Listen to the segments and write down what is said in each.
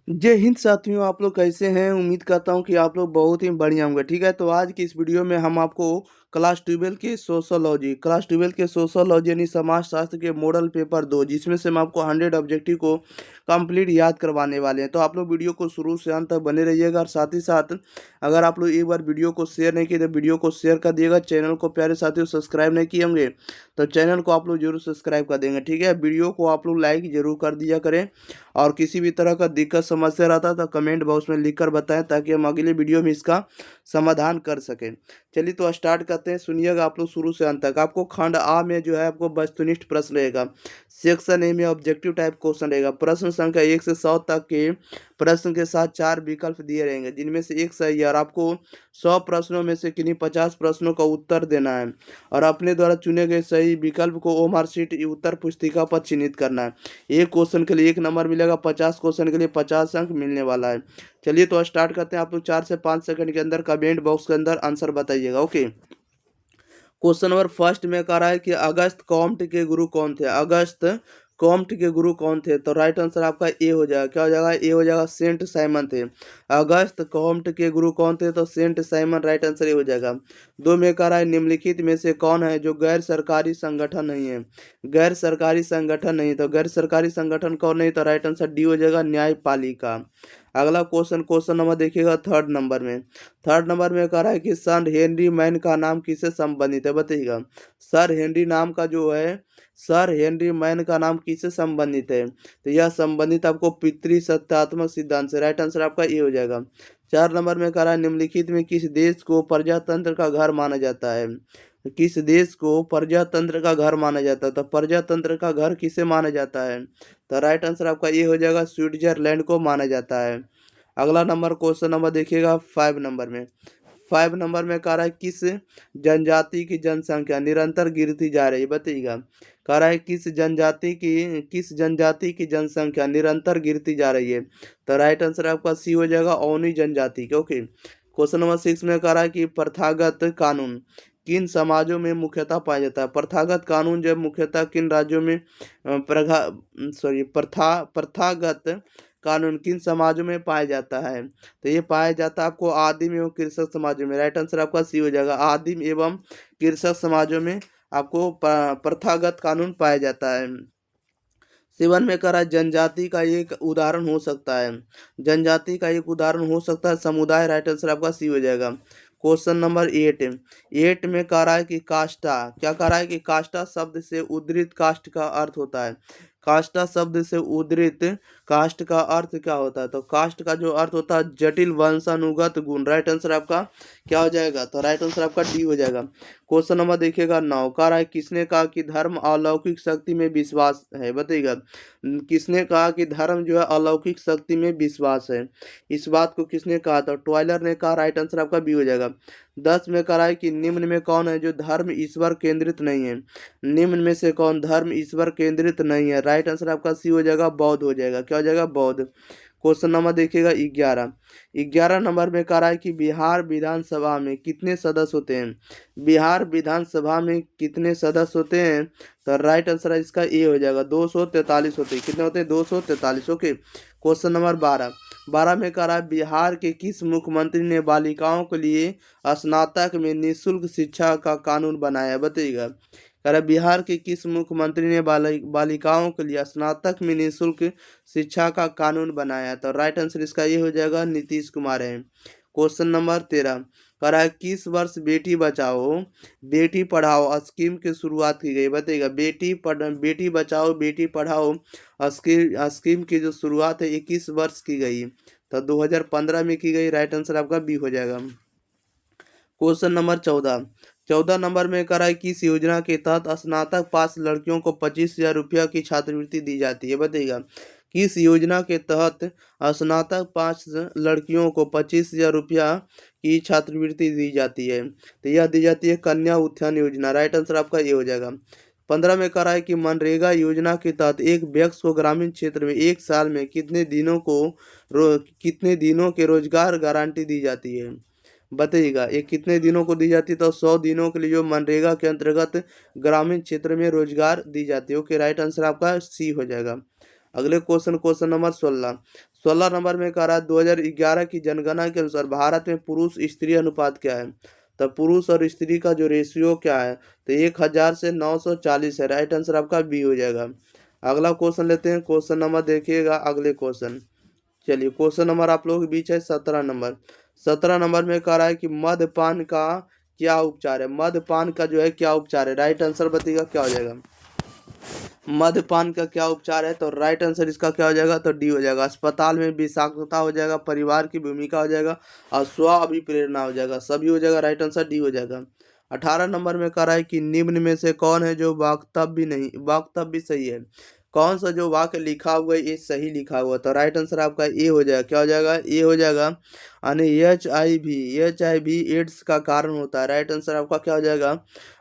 जय हिंद साथियों, आप लोग कैसे हैं? उम्मीद करता हूं कि आप लोग बहुत ही बढ़िया होंगे। ठीक है, तो आज की इस वीडियो में हम आपको क्लास 12 के सोशोलॉजी यानी समाजशास्त्र के मॉडल पेपर 2, जिसमें से हम आपको 100 ऑब्जेक्टिव को कंप्लीट याद करवाने वाले हैं। तो आप लोग वीडियो को शुरू से अंत तक बने रहिएगा। और साथ ही साथ अगर आप लोग एक बार वीडियो को शेयर नहीं किए तो वीडियो को शेयर कर दिएगा। चैनल को प्यारे साथियों सब्सक्राइब नहीं किए होंगे तो चैनल को आप लोग जरूर सब्सक्राइब कर देंगे। ठीक है, वीडियो को आप लोग लाइक जरूर कर दिया करें। और किसी भी तरह का दिक्कत समस्या रहता है तो कमेंट बॉक्स में लिखकर बताएं, ताकि हम अगले वीडियो में इसका समाधान कर सकें। चलिए तो स्टार्ट करते हैं, सुनिएगा आप लोग शुरू से अंत तक। आपको खंड आ में जो है आपको वस्तुनिष्ठ प्रश्न रहेगा। सेक्शन ए में ऑब्जेक्टिव टाइप क्वेश्चन रहेगा। प्रश्न संख्या 1 से 100 तक के प्रश्न के साथ 4 विकल्प दिए रहेंगे, जिनमें से एक सही है। और आपको 100 प्रश्नों में से किन्हीं 50 प्रश्नों का उत्तर देना है और अपने द्वारा चुने गए सही विकल्प को ओमर शीट उत्तर पुस्तिका पर चिन्हित करना है। एक क्वेश्चन के लिए 1 नंबर मिलेगा, 50 क्वेश्चन के लिए 50 अंक मिलने वाला है। चलिए तो स्टार्ट करते हैं। आप लोग 4 से 5 सेकंड के अंदर कमेंट बॉक्स के अंदर आंसर बताइएगा। ओके, क्वेश्चन नंबर फर्स्ट में कह रहा है कि अगस्त कॉम्ट के गुरु कौन थे? अगस्त कॉम्ट के गुरु कौन थे? तो राइट आंसर आपका ए हो जाएगा। क्या हो जाएगा? ए हो जाएगा, सेंट साइमन थे। अगस्त कॉम्ट के गुरु कौन थे? तो saint Simon right answer A हो जाएगा। 2 में कह रहा है निम्नलिखित में से कौन है जो गैर सरकारी संगठन नहीं है? गैर सरकारी संगठन नहीं, तो गैर सरकारी संगठन कौन नहीं? तो राइट आंसर डी हो जाएगा, न्यायपालिका। अगला क्वेश्चन, क्वेश्चन नंबर देखिएगा थर्ड नंबर में। थर्ड नंबर में कह रहा है कि सर हेनरी मैन का नाम किससे संबंधित है? बताइएगा। सर हेनरी नाम का जो है, सर हेनरी मैन का नाम किससे संबंधित है? तो यह संबंधित आपको पितृ सत्यात्मक सिद्धांत से। राइट आंसर आपका ये हो जाएगा। 4 नंबर में कह रहा है निम्नलिखित में किस देश को प्रजातंत्र का घर माना जाता है? तो किस देश को प्रजातंत्र का घर माना जाता है? तो प्रजातंत्र का घर किसे माना जाता है? तो राइट आंसर आपका ये हो जाएगा, स्विट्जरलैंड को माना जाता है। अगला नंबर, क्वेश्चन नंबर देखिएगा 5 नंबर में। 5 नंबर में कह रहा है किस जनजाति की जनसंख्या निरंतर गिरती जा रही है? बताइएगा। कह रहा है किस जनजाति की जनसंख्या निरंतर गिरती जा रही है? तो राइट आंसर आपका सी हो जाएगा, औनी जनजाति के। ओके, क्वेश्चन नंबर 6 में कह रहा है कि प्रथागत कानून किन समाजों में मुख्यतः पाया जाता है? प्रथागत कानून जब मुख्यतः किन राज्यों में प्रथागत कानून किन समाजों में पाया जाता है? तो ये पाया जाता है आपको आदिम एवं कृषक समाजों में। राइट आंसर आपका सी हो जाएगा, आदिम एवं कृषक समाजों में आपको प्रथागत कानून पाया जाता है। 7 में कह रहा है जनजाति का एक उदाहरण हो सकता है। जनजाति का एक उदाहरण हो सकता है समुदाय। राइट आंसर आपका सी हो जाएगा। क्वेश्चन नंबर 8 में कह रहा है कि काष्ठा, क्या कह रहा है कि काष्ठा शब्द से उद्धृत काष्ठ का अर्थ होता है? काष्ठा शब्द से उद्धृत काष्ठ का अर्थ क्या होता है? तो काष्ठ का जो अर्थ होता है जटिल वंशानुगत गुण। राइट आंसर आपका क्या हो जाएगा? तो राइट आंसर आपका डी हो जाएगा। क्वेश्चन नंबर देखिएगा 9, कह रहा है किसने कहा कि धर्म अलौकिक शक्ति में विश्वास है? बताइएगा। किसने कहा कि धर्म जो है अलौकिक शक्ति में विश्वास है? इस बात को किसने कहा? था टॉयलर ने कहा। राइट आंसर आपका बी हो जाएगा। 10 में कह रहा है कि निम्न में कौन है जो धर्म ईश्वर केंद्रित नहीं है? निम्न में से कौन धर्म ईश्वर केंद्रित नहीं है? राइट आंसर आपका सी हो जाएगा, बौद्ध हो जाएगा। क्या हो जाएगा? बौद्ध। क्वेश्चन नंबर देखिएगा 11। 11 नंबर में कह रहा है कि बिहार विधानसभा में कितने सदस्य होते हैं? बिहार विधानसभा में कितने सदस्य होते हैं? तो राइट आंसर इसका ए हो जाएगा, 243 होते हैं। कितने होते हैं? 243। ओके, क्वेश्चन नंबर 12 में कह रहा है बिहार के किस मुख्यमंत्री ने बालिकाओं के लिए स्नातक में निःशुल्क शिक्षा का कानून बनाया? बताइएगा। कह रहा है बिहार के किस मुख्यमंत्री ने बालिकाओं के लिए स्नातक में निःशुल्क शिक्षा का कानून बनाया? तो राइट आंसर इसका ये हो जाएगा, नीतीश कुमार है। क्वेश्चन नंबर 13 कह रहा है किस वर्ष बेटी बचाओ बेटी पढ़ाओ स्कीम की शुरुआत की गई? बताइएगा। बेटी बचाओ बेटी पढ़ाओ स्कीम की जो शुरुआत है 21 वर्ष की गई? तो 2015 में की गई। राइट आंसर आपका बी हो जाएगा। क्वेश्चन नंबर 14 नंबर में कह रहा है किस योजना के तहत स्नातक पास लड़कियों को 25,000 रुपया की छात्रवृत्ति दी जाती है? बताइएगा। किस योजना के तहत स्नातक पास लड़कियों को 25,000 रुपया की छात्रवृत्ति दी जाती है? तो यह दी जाती है कन्या उत्थान योजना। राइट आंसर आपका ये हो जाएगा। 15 में कह रहा है कि मनरेगा योजना के तहत एक व्यक्ति को ग्रामीण क्षेत्र में एक साल में कितने दिनों के रोजगार गारंटी दी जाती है? बताइएगा। ये कितने दिनों को दी जाती है? तो 100 दिनों के लिए जो मनरेगा के अंतर्गत ग्रामीण क्षेत्र में रोजगार दी जाती है। ओके, राइट आंसर आपका सी हो जाएगा। अगले क्वेश्चन नंबर 16 नंबर में कह रहा है 2011 की जनगणना के अनुसार भारत में पुरुष स्त्री अनुपात क्या है। तो पुरुष और स्त्री का जो रेशियो क्या है, तो 1000 से 940 है। राइट आंसर आपका बी हो जाएगा। अगला क्वेश्चन लेते हैं, क्वेश्चन नंबर देखिएगा अगले क्वेश्चन। चलिए क्वेश्चन नंबर आप लोगों के बीच है 17 नंबर में कह रहा है कि मद्यपान का क्या उपचार है। मद्यपान का जो है क्या उपचार है, राइट आंसर बताइएगा क्या हो जाएगा। मद्यपान का क्या उपचार है, तो राइट आंसर इसका क्या हो जाएगा, तो डी हो जाएगा। अस्पताल में विषाक्तता हो जाएगा, परिवार की भूमिका हो जाएगा और स्व अभिप्रेरणा हो जाएगा, सभी हो जाएगा। राइट आंसर डी हो जाएगा। 18 नंबर में कह रहा है कि निम्न में से कौन है जो वाक्तव्य सही है। कौन सा जो वाक्य लिखा हुआ है ये सही लिखा हुआ, तो राइट आंसर आपका ए हो जाएगा। क्या हो जाएगा, ए हो जाएगा। यानी HIV एड्स का कारण होता है। राइट आंसर आपका क्या हो जाएगा,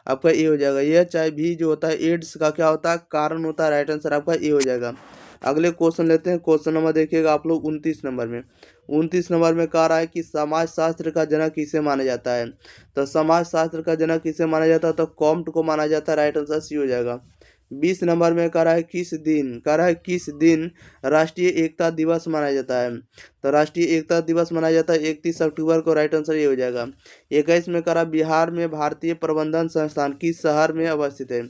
आपका ए हो जाएगा। HIV जो होता है एड्स का क्या होता है, कारण होता है। राइट आंसर आपका ए हो जाएगा। अगले क्वेश्चन लेते हैं, क्वेश्चन नंबर देखिएगा आप लोग 29 नंबर में कह रहा है कि समाज शास्त्र का जनक किसे माना जाता है। तो समाज शास्त्र का जनक किसे माना जाता है, तो कॉम्ट को माना जाता है। राइट आंसर सी हो जाएगा। 20 नंबर में कह रहा है किस दिन राष्ट्रीय एकता दिवस मनाया जाता है। तो राष्ट्रीय एकता दिवस मनाया जाता है 31 अक्टूबर को। राइट आंसर ये हो जाएगा। 21 में कह रहा बिहार में भारतीय प्रबंधन संस्थान किस शहर में अवस्थित है।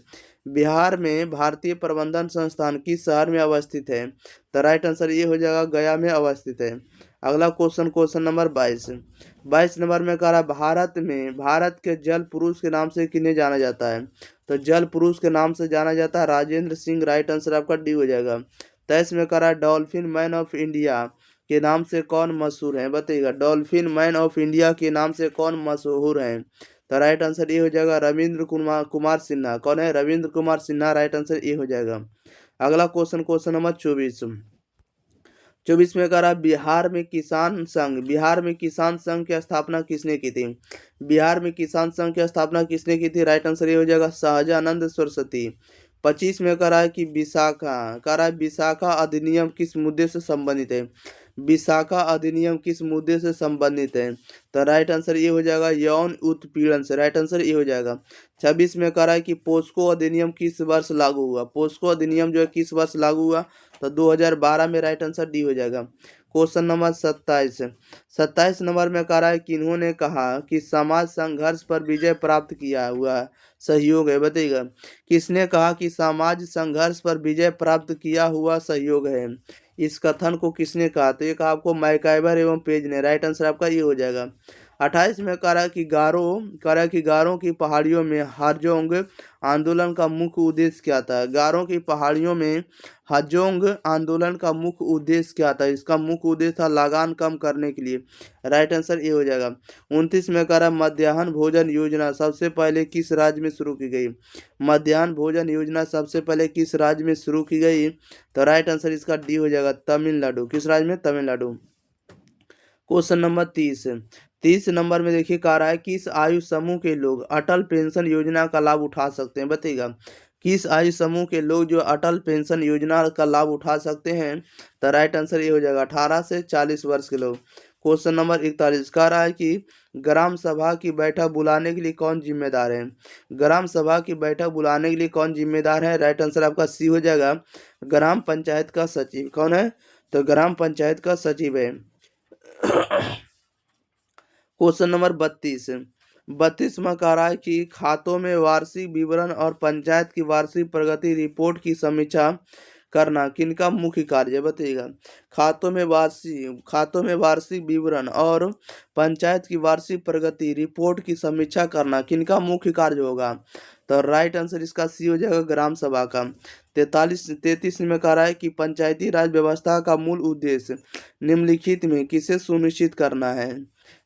बिहार में भारतीय प्रबंधन संस्थान किस शहर में अवस्थित है, तो राइट आंसर ये हो जाएगा गया में अवस्थित है। अगला क्वेश्चन नंबर 22 नंबर में कह रहा भारत के जल पुरुष के नाम से किन्हें जाना जाता है। तो जल पुरुष के नाम से जाना जाता है राजेंद्र सिंह। राइट आंसर आपका डी हो जाएगा। 23 में कह रहा है डॉल्फिन मैन ऑफ इंडिया के नाम से कौन मशहूर है, बताइएगा। डॉल्फिन मैन ऑफ इंडिया के नाम से कौन मशहूर है, तो राइट आंसर ये हो जाएगा रविंद्र कुमार सिन्हा। कौन है, रविंद्र कुमार सिन्हा। राइट आंसर ये हो जाएगा। अगला क्वेश्चन नंबर 24 में कह रहा बिहार में किसान संघ की स्थापना किसने की थी। बिहार में किसान संघ की स्थापना किसने की थी, राइट आंसर ये हो जाएगा सहजानंद सरस्वती। 25 में कह रहा है कि विशाखा अधिनियम किस मुद्दे से संबंधित है। विशाखा अधिनियम किस मुद्दे से संबंधित है, तो राइट आंसर ये हो जाएगा यौन उत्पीड़न से। राइट आंसर ये हो जाएगा। 26 में कह रहा है कि पोस्को अधिनियम किस वर्ष लागू हुआ। पोस्को अधिनियम जो है किस वर्ष लागू हुआ, तो 2012 में। राइट आंसर डी हो जाएगा। क्वेश्चन नंबर 27 नंबर में कह रहा है कि इन्होंने कहा कि समाज संघर्ष पर विजय प्राप्त किया हुआ सहयोग है, बताइएगा। किसने कहा कि समाज संघर्ष पर विजय प्राप्त किया हुआ सहयोग है, इस कथन को किसने कहा, तो ये कहा आपको मैकाइवर एवं पेज ने। राइट आंसर आपका ये हो जाएगा। 28 में कह रहा है कि गारों की पहाड़ियों में हाजोंग आंदोलन का मुख्य उद्देश्य क्या था। गारों की पहाड़ियों में हाजोंग आंदोलन का मुख्य उद्देश्य क्या था, इसका मुख्य उद्देश्य था लगान कम करने के लिए। राइट आंसर ये हो जाएगा। 29 में कह रहा है मध्याह्न भोजन योजना सबसे पहले किस राज्य में शुरू की गई। मध्याह्न भोजन योजना सबसे पहले किस राज्य में शुरू की गई, तो राइट आंसर इसका डी हो जाएगा तमिलनाडु। किस राज्य में, तमिलनाडु। क्वेश्चन नंबर 30 नंबर में देखिए कह रहा है किस आयु समूह के लोग अटल पेंशन योजना का लाभ उठा सकते हैं, बताइएगा। किस आयु समूह के लोग जो अटल पेंशन योजना का लाभ उठा सकते हैं, तो राइट आंसर ये हो जाएगा 18 से 40 वर्ष के लोग। क्वेश्चन नंबर 41 कह रहा है कि ग्राम सभा की बैठक बुलाने के लिए कौन जिम्मेदार है। ग्राम सभा की बैठक बुलाने के लिए कौन जिम्मेदार है, राइट आंसर आपका सी हो जाएगा ग्राम पंचायत का सचिव। कौन है, तो ग्राम पंचायत का सचिव है। क्वेश्चन नंबर 32 में कह रहा है कि खातों में वार्षिक विवरण और पंचायत की वार्षिक प्रगति रिपोर्ट की समीक्षा करना किनका मुख्य कार्य है, बताइएगा। खातों में वार्षिक विवरण और पंचायत की वार्षिक प्रगति रिपोर्ट की समीक्षा करना किनका मुख्य कार्य होगा, तो राइट आंसर इसका सी हो जाएगा ग्राम सभा का। 33 में कह रहा है कि पंचायती राज व्यवस्था का मूल उद्देश्य निम्नलिखित में किसे सुनिश्चित करना है।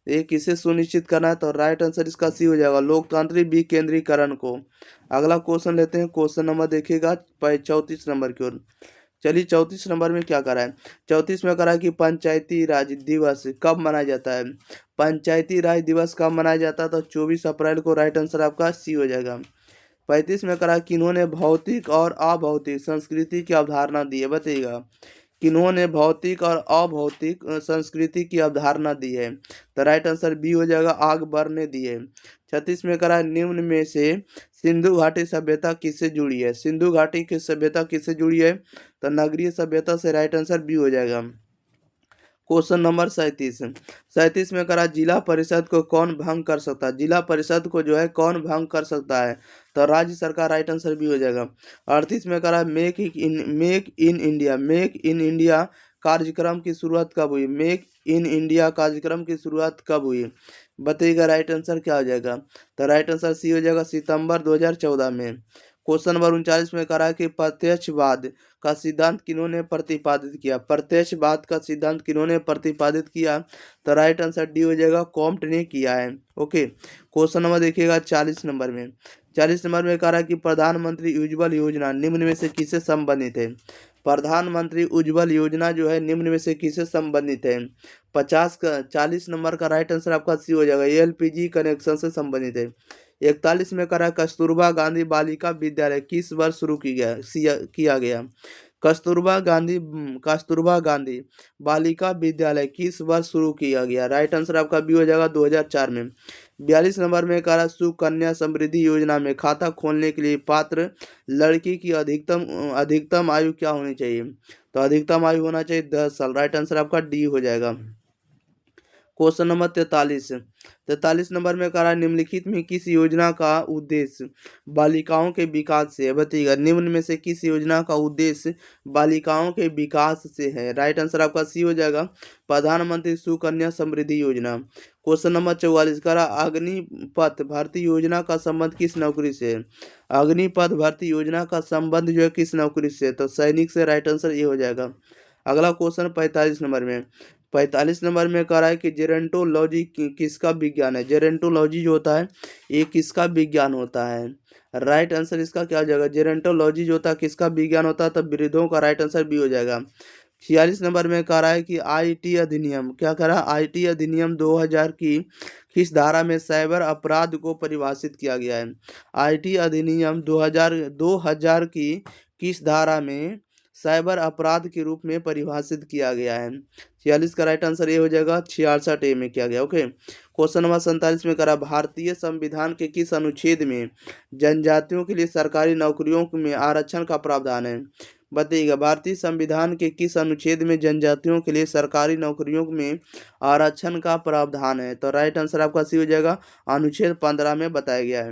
ये किसे सुनिश्चित करना है, तो राइट आंसर इसका सी हो जाएगा लोकतांत्रिक विकेंद्रीकरण को। अगला क्वेश्चन लेते हैं, क्वेश्चन नंबर देखिएगा 34 नंबर की ओर। चलिए 34 नंबर में क्या करा है। 34 में करा है कि पंचायती राज दिवस कब मनाया जाता है। पंचायती राज दिवस कब मनाया जाता है, तो 24 अप्रैल को। राइट आंसर आपका सी हो जाएगा। 35 में करा कि इन्होंने भौतिक और अभौतिक संस्कृति की अवधारणा दी है, बताइएगा। किन्होंने भौतिक और अभौतिक संस्कृति की अवधारणा दी है, तो राइट आंसर बी हो जाएगा आग बर ने दी है। 36 में करा निम्न में से सिंधु घाटी सभ्यता किससे जुड़ी है? सिंधु घाटी की सभ्यता किससे जुड़ी है? तो नगरीय सभ्यता से। राइट आंसर बी हो जाएगा। क्वेश्चन नंबर 37 में करा जिला परिषद को कौन भंग कर सकता है? जिला परिषद को जो है कौन भंग कर सकता है? तो राज्य सरकार। राइट आंसर भी हो जाएगा। 38 में करा मेक इन इंडिया कार्यक्रम की शुरुआत कब हुई? मेक इन इंडिया कार्यक्रम की शुरुआत कब हुई? बताइएगा राइट आंसर क्या हो जाएगा? तो राइट आंसर सी हो जाएगा, सितंबर 2014 में। क्वेश्चन नंबर 39 में करा कि प्रत्यक्षवाद का सिद्धांत किन्होंने प्रतिपादित किया? प्रत्यक्षवाद का सिद्धांत किन्होंने प्रतिपादित किया? तो राइट आंसर डी हो जाएगा, कॉम्ट ने किया है। ओके, क्वेश्चन नंबर देखिएगा 40 नंबर में। 40 नंबर में कह रहा है कि प्रधानमंत्री उज्ज्वल योजना निम्न में से किससे संबंधित है? प्रधानमंत्री उज्ज्वल योजना जो है निम्न में से किससे संबंधित है? 40 नंबर का राइट आंसर आपका सी हो जाएगा, एलपीजी कनेक्शन से संबंधित है। 41 में करा कस्तूरबा गांधी बालिका विद्यालय किस वर्ष शुरू किया गया? कस्तूरबा गांधी बालिका विद्यालय किस वर्ष शुरू किया गया? राइट आंसर आपका बी हो जाएगा, 2004 में। 42 नंबर में करा सुकन्या समृद्धि योजना में खाता खोलने के लिए पात्र लड़की की अधिकतम आयु क्या होनी चाहिए? तो अधिकतम आयु होना चाहिए 10 साल। राइट आंसर आपका डी हो जाएगा। क्वेश्चन नंबर 43 नंबर में करा निम्नलिखित में किस योजना का उद्देश्य बालिकाओं के विकास से है? बताइएगा निम्न में से किस योजना का उद्देश्य बालिकाओं के विकास से है? राइट आंसर आपका सी हो जाएगा, प्रधानमंत्री सुकन्या समृद्धि योजना। क्वेश्चन नंबर 44 करा अग्निपथ भर्ती योजना का संबंध किस नौकरी से है? अग्निपथ भर्ती योजना का संबंध जो है किस नौकरी से? तो सैनिक से। राइट आंसर ये हो जाएगा। अगला क्वेश्चन 45 नंबर में। 45 नंबर में कह रहा है कि जेरेंटोलॉजी किसका विज्ञान है? जेरेंटोलॉजी जो होता है ये किसका विज्ञान होता है? राइट आंसर इसका क्या हो जाएगा? जेरेंटोलॉजी जो होता है किसका विज्ञान होता है? तो वृद्धों का। राइट आंसर भी हो जाएगा। 46 नंबर में कह रहा है कि आईटी अधिनियम क्या कह रहा है? आईटी अधिनियम 2000 की किस धारा में साइबर अपराध को परिभाषित किया गया है? आईटी अधिनियम 2000 की किस धारा में साइबर अपराध के रूप में परिभाषित किया गया है? 46 का राइट आंसर ये हो जाएगा, 66 ए में किया गया। ओके, क्वेश्चन नंबर 47 में करा भारतीय संविधान के किस अनुच्छेद में जनजातियों के लिए सरकारी नौकरियों में आरक्षण का प्रावधान है? बताइएगा भारतीय संविधान के किस अनुच्छेद में जनजातियों के लिए सरकारी नौकरियों में आरक्षण का प्रावधान है? तो राइट आंसर आपका सी हो जाएगा, अनुच्छेद 15 में बताया गया है।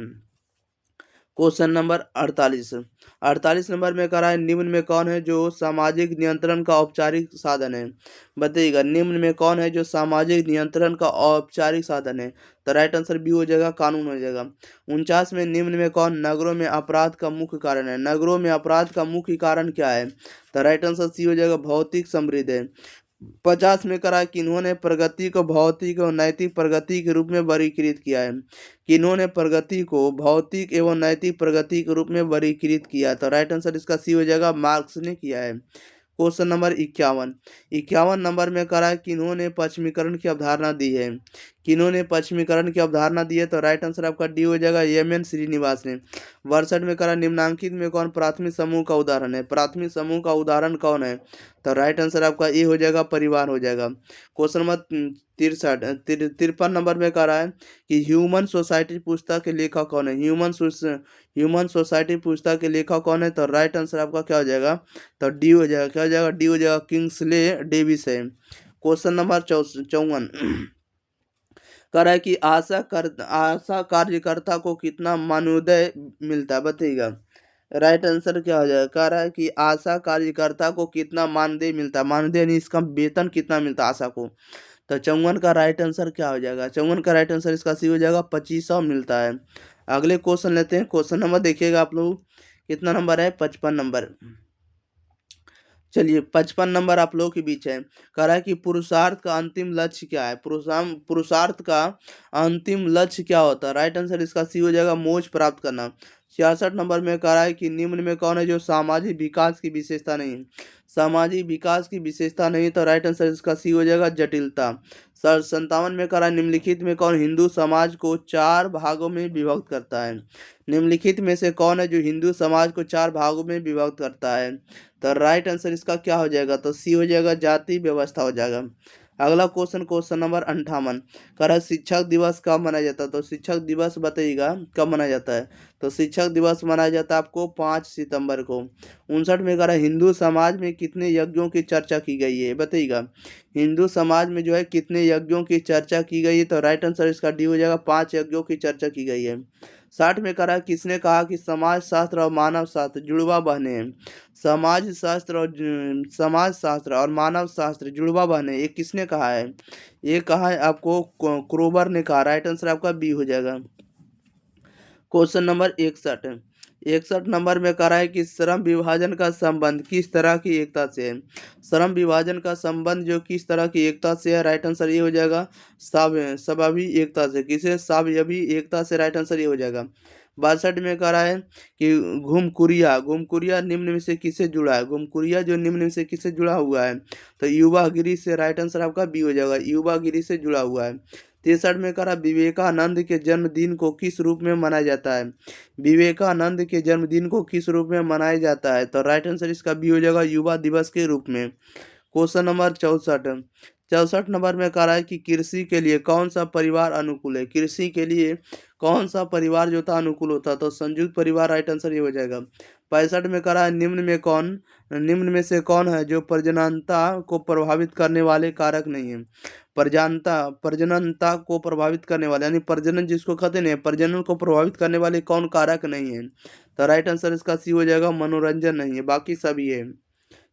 क्वेश्चन नंबर 48 नंबर में कह रहा है निम्न में कौन है जो सामाजिक नियंत्रण का औपचारिक साधन है? बताइएगा निम्न में कौन है जो सामाजिक नियंत्रण का औपचारिक साधन है? तो राइट आंसर बी हो जाएगा, कानून हो जाएगा। 49 में निम्न में कौन नगरों में अपराध का मुख्य कारण है? नगरों में अपराध का मुख्य कारण क्या है? तो राइट आंसर सी हो जाएगा, भौतिक समृद्धि है। 50 में करा किन्होंने प्रगति को भौतिक और नैतिक प्रगति के रूप में वर्गीकृत किया है? किन्होंने प्रगति को भौतिक एवं नैतिक प्रगति के रूप में वर्गीकृत किया? तो राइट आंसर इसका सी हो जाएगा, मार्क्स ने किया है। क्वेश्चन नंबर 51 नंबर में करा है किन्होंने पश्चिमीकरण की अवधारणा दी है? किन्होंने पश्चिमीकरण की अवधारणा दी है? तो राइट आंसर आपका डी हो जाएगा, एम.एन. श्रीनिवास ने। 62 में करा निम्नांकित में कौन प्राथमिक समूह का उदाहरण है? प्राथमिक समूह का उदाहरण कौन है? तो राइट आंसर आपका ए हो जाएगा, परिवार हो जाएगा। क्वेश्चन नंबर 53 नंबर में कह रहा है कि ह्यूमन सोसाइटी पुस्तक के लेखक कौन है? ह्यूमन सोसाइटी पुस्तक के लेखक कौन है? तो राइट आंसर आपका क्या हो जाएगा? तो डी हो जाएगा। क्या हो जाएगा? डी हो जाएगा, किंग्सले डेविस है। क्वेश्चन नंबर 54 कह रहा है कि आशा कार्यकर्ता को कितना मानदेय मिलता है? बताइएगा राइट आंसर क्या हो जाएगा? कह रहा है कि आशा कार्यकर्ता को कितना मानदेय मिलता है? मानदेय नहीं, इसका वेतन कितना मिलता है आशा को? तो 54 का राइट आंसर क्या हो जाएगा? 54 का राइट आंसर इसका सी हो जाएगा, 2500 मिलता है। अगले क्वेश्चन लेते हैं। क्वेश्चन नंबर देखिएगा आप लोग, कितना नंबर है? 55 नंबर। चलिए 55 नंबर आप लोगों के बीच है। कह रहा है कि पुरुषार्थ का अंतिम लक्ष्य क्या है? पुरुषार्थ का अंतिम लक्ष्य क्या होता है? राइट आंसर इसका सी हो जाएगा, मोक्ष प्राप्त करना। 66 नंबर में कह रहा है कि निम्न में कौन है जो सामाजिक विकास की विशेषता नहीं? सामाजिक विकास की विशेषता नहीं, तो राइट आंसर इसका सी हो जाएगा, जटिलता। 57 में कह रहा है निम्नलिखित में कौन हिंदू समाज को 4 भागों में विभक्त करता है? निम्नलिखित में से कौन है जो हिंदू समाज को 4 भागों में विभक्त करता है? तो राइट आंसर इसका क्या हो जाएगा? तो सी हो जाएगा, जाति व्यवस्था हो जाएगा। अगला क्वेश्चन, क्वेश्चन नंबर 58 कह रहा है शिक्षक दिवस कब मनाया जाता है? तो शिक्षक दिवस बताइएगा कब मनाया जाता है? तो शिक्षक दिवस मनाया जाता है आपको 5 सितंबर को। 59 में कह रहा है हिंदू समाज में कितने यज्ञों की चर्चा की गई है, बताइएगा। हिंदू समाज में जो है कितने यज्ञों की चर्चा की गई है? तो राइट आंसर इसका डी हो जाएगा, 5 यज्ञों की चर्चा की गई है। 60 में कह रहा है किसने कहा कि समाज शास्त्र और मानव शास्त्र जुड़वा बहने हैं? समाज शास्त्र और मानव शास्त्र जुड़वा बहने, ये किसने कहा है? ये कहा है आपको क्रोबर ने कहा। राइट आंसर आपका बी हो जाएगा। क्वेश्चन नंबर 61, 61 नंबर में कह रहा है कि श्रम विभाजन का संबंध किस तरह की एकता से है? श्रम विभाजन का संबंध जो किस तरह की एकता से है? राइट आंसर ये हो जाएगा स्वाभाविक एकता से। किसे? स्वाभाविक एकता से। राइट आंसर ये हो जाएगा। 62 में कह रहा है कि घुमकुरिया निम्न में से किससे जुड़ा है? घुमकुरिया जो निम्न में से किससे जुड़ा हुआ है? तो युवा गिरी से। राइट आंसर आपका बी हो जाएगा, युवा गिरी से जुड़ा हुआ है। 63 में कह रहा विवेकानंद के जन्मदिन को किस रूप में मनाया जाता है? विवेकानंद के जन्मदिन को किस रूप में मनाया जाता है? तो राइट आंसर इसका बी हो जाएगा, युवा दिवस के रूप में। क्वेश्चन नंबर 64, 64 नंबर में कह रहा है कि कृषि के लिए कौन सा परिवार अनुकूल है? कृषि के लिए कौन सा परिवार जो था अनुकूल होता? तो संयुक्त परिवार। राइट आंसर ये हो जाएगा। 65 में कह रहा है निम्न में से कौन है जो प्रजननता को प्रभावित करने वाले कारक नहीं है? प्रजननता को प्रभावित करने वाले यानी प्रजनन जिसको कहते हैं, प्रजनन को प्रभावित करने वाले कौन कारक नहीं है? तो राइट आंसर इसका सी हो जाएगा, मनोरंजन नहीं है, बाकी सभी है।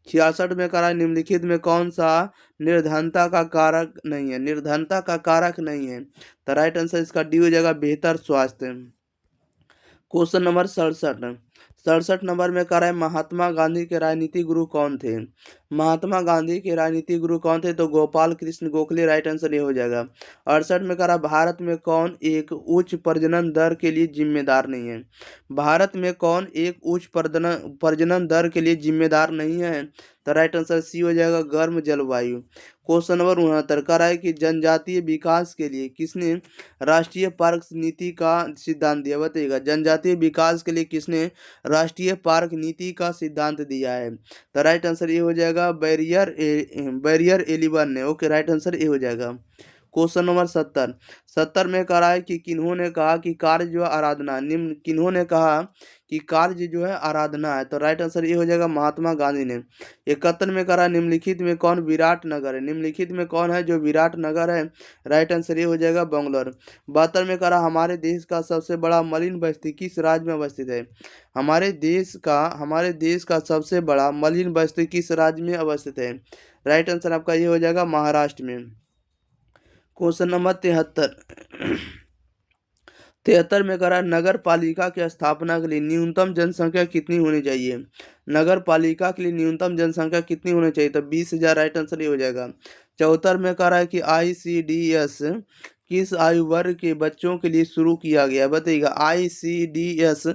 66 में कह रहा है निम्नलिखित में कौन सा निर्धनता का कारक नहीं है? निर्धनता का कारक नहीं है। तो राइट आंसर इसका डी हो जाएगा, बेहतर स्वास्थ्य। क्वेश्चन नंबर 67, 67 नंबर में कह रहा है महात्मा गांधी के राजनीतिक गुरु कौन थे? महात्मा गांधी के राजनीतिक गुरु कौन थे? तो गोपाल कृष्ण गोखले। राइट आंसर ये हो जाएगा। 68 में कह रहा है भारत में कौन एक उच्च प्रजनन दर के लिए जिम्मेदार नहीं है? भारत में कौन एक उच्च प्रजनन दर के लिए जिम्मेदार नहीं है? तो राइट आंसर सी हो जाएगा, गर्म जलवायु। क्वेश्चन नंबर 69 कह रहा है कि जनजातीय विकास के लिए किसने राष्ट्रीय पार्क नीति का सिद्धांत दिया? बताइएगा, जनजातीय विकास के लिए किसने राष्ट्रीय पार्क नीति का सिद्धांत दिया है? तो राइट आंसर ये हो जाएगा, बैरियर एलिवन ने। ओके, राइट आंसर ये हो जाएगा। क्वेश्चन नंबर 70, 70 में कह रहा है कि किन्होंने कहा कि कार्य जो है आराधना निम्न, किन्होंने कहा कि कार्य जो है आराधना है? तो राइट आंसर ये हो जाएगा, महात्मा गांधी ने। 71 में कह रहा है निम्नलिखित में कौन विराट नगर है? निम्नलिखित में कौन है जो विराट नगर है? राइट आंसर ये हो जाएगा, बंगलोर। 72 में कह रहा हमारे देश का सबसे बड़ा मलिन बस्ती किस राज्य में अवस्थित है? हमारे देश का सबसे बड़ा मलिन बस्ती किस राज्य में अवस्थित है? राइट आंसर आपका ये हो जाएगा, महाराष्ट्र में। क्वेश्चन नंबर 73, 73 में कह रहा है नगर पालिका की स्थापना के लिए न्यूनतम जनसंख्या कितनी होनी चाहिए? नगर पालिका के लिए न्यूनतम जनसंख्या कितनी होनी चाहिए? तो 20,000। राइट आंसर ये हो जाएगा। 74 में कह रहा है कि ICDS किस आयु वर्ग के बच्चों के लिए शुरू किया गया? बताइएगा, ICDS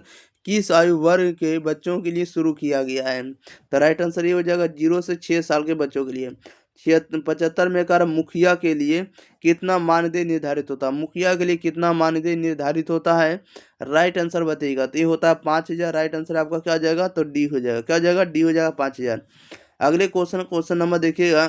किस आयु वर्ग के बच्चों के लिए शुरू किया गया है? तो राइट आंसर ये हो जाएगा, 0 से 6 साल के बच्चों के लिए। 75 में कह रहा मुखिया के लिए कितना मानदेय निर्धारित होता है? मुखिया के लिए कितना मानदेय निर्धारित होता है? राइट आंसर बताइएगा। तो ये होता है 5,000। राइट आंसर आपका क्या हो जाएगा? तो डी हो जाएगा। क्या हो जाएगा? डी हो जाएगा, 5,000। अगले क्वेश्चन नंबर देखिएगा।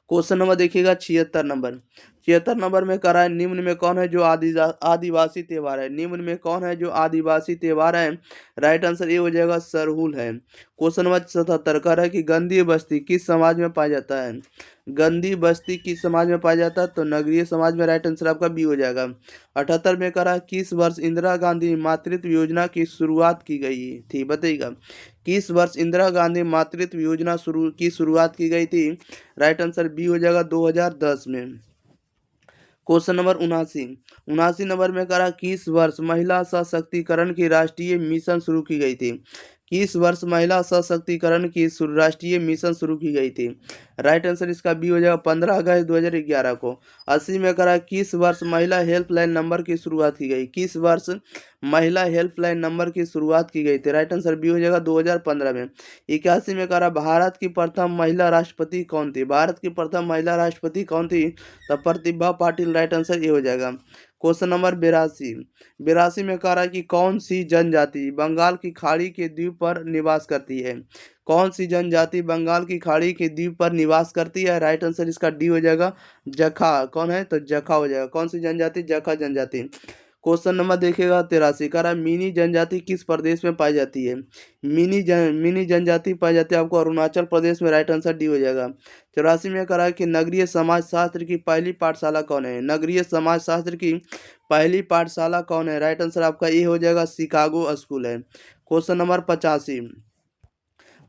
क्वेश्चन नंबर देखिएगा 76 नंबर। 76 नंबर में कह रहा है निम्न में कौन है जो आदिवासी त्योहार है? निम्न में कौन है जो आदिवासी त्योहार है? राइट आंसर ये हो जाएगा, सरहुल है। क्वेश्चन नंबर 77 कह रहा है कि गंदी बस्ती किस समाज में पाया जाता है? गंदी बस्ती किस समाज में पाया जाता है? तो नगरीय समाज में। राइट आंसर आपका बी हो जाएगा। 78 में कह रहा है किस वर्ष इंदिरा गांधी मातृत्व योजना की शुरुआत की गई थी? बताइएगा, किस वर्ष इंदिरा गांधी मातृत्व योजना की शुरुआत की गई थी? राइट आंसर बी हो जाएगा, 2010 में। क्वेश्चन नंबर 79 नंबर में कह रहा किस वर्ष महिला सशक्तिकरण की राष्ट्रीय मिशन शुरू की गई थी? किस वर्ष महिला सशक्तिकरण की राष्ट्रीय मिशन शुरू की गई थी? राइट आंसर इसका बी हो जाएगा, 15 अगस्त 2011 को। 80 में कह रहा किस वर्ष महिला हेल्पलाइन नंबर की शुरुआत की गई? किस वर्ष महिला हेल्पलाइन नंबर की शुरुआत की गई थी? राइट आंसर बी हो जाएगा 2015 में। 81 में करा भारत की प्रथम महिला राष्ट्रपति कौन थी? भारत की प्रथम महिला राष्ट्रपति कौन थी? तो प्रतिभा पाटिल, राइट आंसर ये हो जाएगा। क्वेश्चन नंबर 82 में कह रहा है कि कौन सी जनजाति बंगाल की खाड़ी के द्वीप पर निवास करती है? कौन सी जनजाति बंगाल की खाड़ी के द्वीप पर निवास करती है? राइट आंसर इसका डी हो जाएगा, जखा। कौन है? तो जखा हो जाएगा। कौन सी जनजाति? जखा जनजाति। क्वेश्चन नंबर देखिएगा 83 कह रहा है मिनी जनजाति किस प्रदेश में पाई जाती है? मिनी जनजाति पाई जाती है आपको अरुणाचल प्रदेश में, राइट आंसर डी हो जाएगा। 84 में कह रहा है कि नगरीय समाज शास्त्र की पहली पाठशाला कौन है? नगरीय समाज शास्त्र की पहली पाठशाला कौन है? राइट आंसर आपका ए हो जाएगा, शिकागो स्कूल है। क्वेश्चन नंबर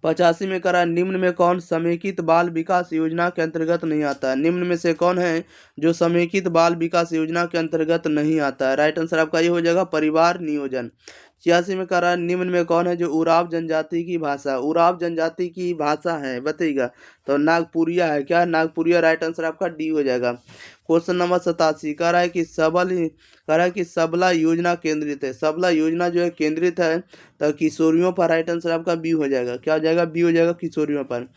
85 में करा निम्न में कौन समेकित बाल विकास योजना के अंतर्गत नहीं आता है? निम्न में से कौन है जो समेकित बाल विकास योजना के अंतर्गत नहीं आता है? राइट आंसर आपका ये हो जाएगा, परिवार नियोजन। 86 में करा निम्न में कौन है जो उराव जनजाति की भाषा है, बताइएगा। तो नागपुरिया है। क्या? नागपुरिया, राइट आंसर आपका डी हो जाएगा। क्वेश्चन नंबर 87 कह रहा है कि सबला योजना केंद्रित है। सबला योजना जो है केंद्रित है तो किशोरियों पर, राइट आंसर आपका बी हो जाएगा। क्या हो जाएगा? बी हो जाएगा, किशोरियों पर।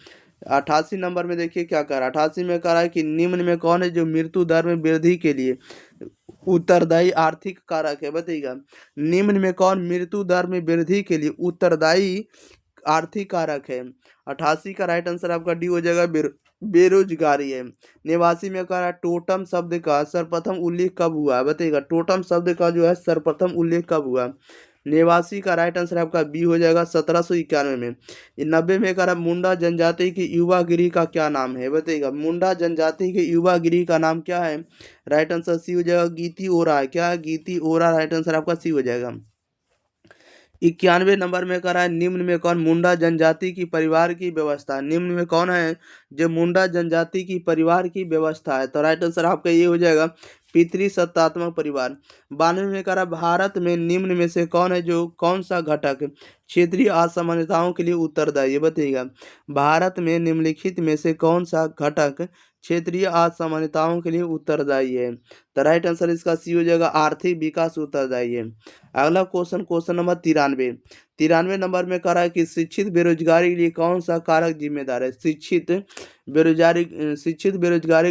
88 नंबर में देखिए क्या कर रहा है। 88 में कह रहा है कि निम्न में कौन है जो मृत्यु दर में वृद्धि के लिए उत्तरदायी आर्थिक कारक है? बताइएगा। निम्न में कौन मृत्यु दर में वृद्धि के लिए उत्तरदायी आर्थिक कारक है? 88 का राइट आंसर आपका डी हो जाएगा, बेरोजगारी है। 89 में कह रहा है टोटम शब्द का सर्वप्रथम उल्लेख कब हुआ? बताइएगा। टोटम शब्द का जो है सर्वप्रथम उल्लेख कब हुआ? 89 का राइट आंसर आपका बी हो जाएगा, 1791 में। 90 में कह रहा मुंडा जनजाति की युवा गिरी का क्या नाम है? बताइएगा। मुंडा जनजाति की युवा गिरी का नाम क्या है? राइट आंसर सी हो जाएगा, गीती ओरा है। क्या है? गीती ओरा, राइट आंसर आपका सी हो जाएगा। 91 नंबर में कह रहा है निम्न में कौन मुंडा जनजाति की परिवार की व्यवस्था? निम्न में कौन है जो मुंडा जनजाति की परिवार की व्यवस्था है? तो राइट आंसर आपका ये हो जाएगा, पितृसत्तात्मक परिवार। 92 में कह रहा भारत में निम्न में से कौन है जो कौन सा घटक क्षेत्रीय असमानताओं के लिए उत्तरदायी है? बताइएगा। भारत में निम्नलिखित में से कौन सा घटक क्षेत्रीय असमानताओं के लिए उत्तरदायी है? तो राइट आंसर इसका सी हो जाएगा, आर्थिक विकास उत्तरदायी है। अगला क्वेश्चन नंबर 93 नंबर में कह रहा है कि शिक्षित बेरोजगारी के लिए कौन सा कारक जिम्मेदार है? शिक्षित बेरोजगारी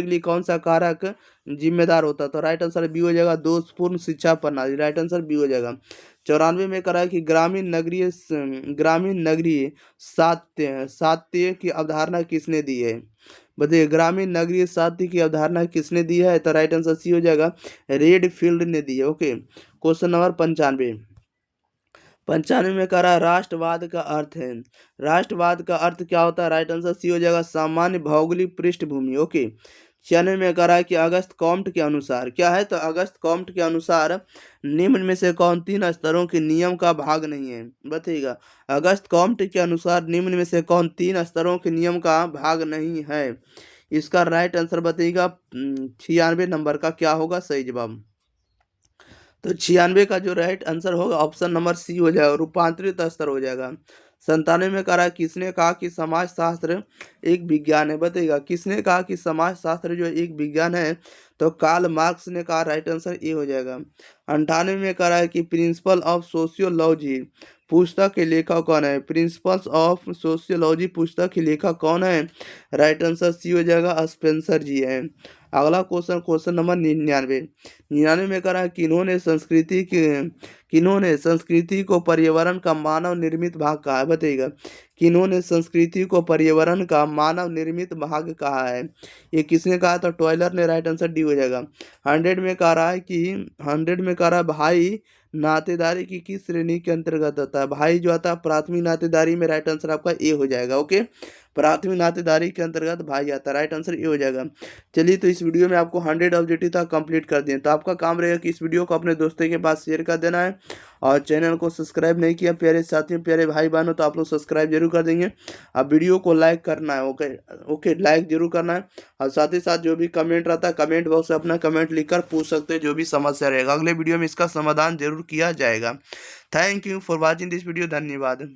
के लिए कौन सा कारक जिम्मेदार होता है? तो राइट आंसर बी हो जाएगा, दोषपूर्ण शिक्षा प्रणाली, राइट आंसर बी हो जाएगा। 94 में कह रहा है कि ग्रामीण नगरीय सात्य की अवधारणा किसने दी है? बताइए। ग्रामीण नगरीय साध्य की अवधारणा किसने दी है? तो राइट आंसर सी हो जाएगा, रेडफील्ड ने दी है। ओके। क्वेश्चन नंबर 95 में कह रहा है राष्ट्रवाद का अर्थ है। राष्ट्रवाद का अर्थ क्या होता है? राइट आंसर सी हो जाएगा, सामान्य भौगोलिक पृष्ठभूमि। ओके। 96 में कह रहा है कि अगस्त कॉम्ट के अनुसार क्या है? तो अगस्त कॉम्ट के अनुसार निम्न में से कौन 3 स्तरों के नियम का भाग नहीं है? बताइएगा। अगस्त कॉम्ट के अनुसार निम्न में से कौन 3 स्तरों के नियम का भाग नहीं है? इसका राइट आंसर बताइएगा। 96 नंबर का क्या होगा सही जवाब? तो 96 का जो राइट आंसर होगा ऑप्शन नंबर सी हो जाएगा, रूपांतरित स्तर हो जाएगा। 97 में कह रहा है किसने कहा कि समाजशास्त्र एक विज्ञान है? बताइएगा। किसने कहा कि समाजशास्त्र जो एक विज्ञान है? तो कार्ल मार्क्स ने कहा, राइट आंसर ए हो जाएगा। 98 में कह रहा है कि प्रिंसिपल ऑफ सोशियोलॉजी पुस्तक के लेखक कौन है? प्रिंसिपल्स ऑफ सोशियोलॉजी पुस्तक के लेखक कौन है? राइट आंसर सी हो जाएगा, स्पेंसर जी है। अगला क्वेश्चन नंबर 99 में कह रहा है किन्होंने संस्कृति को पर्यावरण का मानव निर्मित भाग कहा है? बताइएगा। किन्होंने संस्कृति को पर्यावरण का मानव निर्मित भाग कहा है? ये किसने कहा? तो टॉयलर ने, राइट आंसर डी हो जाएगा। 100 में कह रहा है भाई नातेदारी की किस श्रेणी के अंतर्गत आता है? भाई जो आता है प्राथमिक नातेदारी में, राइट आंसर आपका ए हो जाएगा। ओके। प्राथमिक नातेदारी के अंतर्गत भाई आता है, राइट आंसर ए हो जाएगा। चलिए, तो इस वीडियो में आपको 100 ऑब्जेक्टिव तक कंप्लीट कर दिए। तो आपका काम रहेगा कि इस वीडियो को अपने दोस्तों के पास शेयर कर देना है, और चैनल को सब्सक्राइब नहीं किया प्यारे साथियों, प्यारे भाई बहनों, तो आप लोग सब्सक्राइब जरूर कर देंगे। अब वीडियो को लाइक करना है। ओके, लाइक जरूर करना है। और साथ ही साथ जो भी कमेंट रहता है कमेंट बॉक्स में अपना कमेंट लिखकर पूछ सकते हैं, जो भी समस्या रहेगा अगले वीडियो में इसका समाधान जरूर किया जाएगा। Thank you for watching this video. धन्यवाद।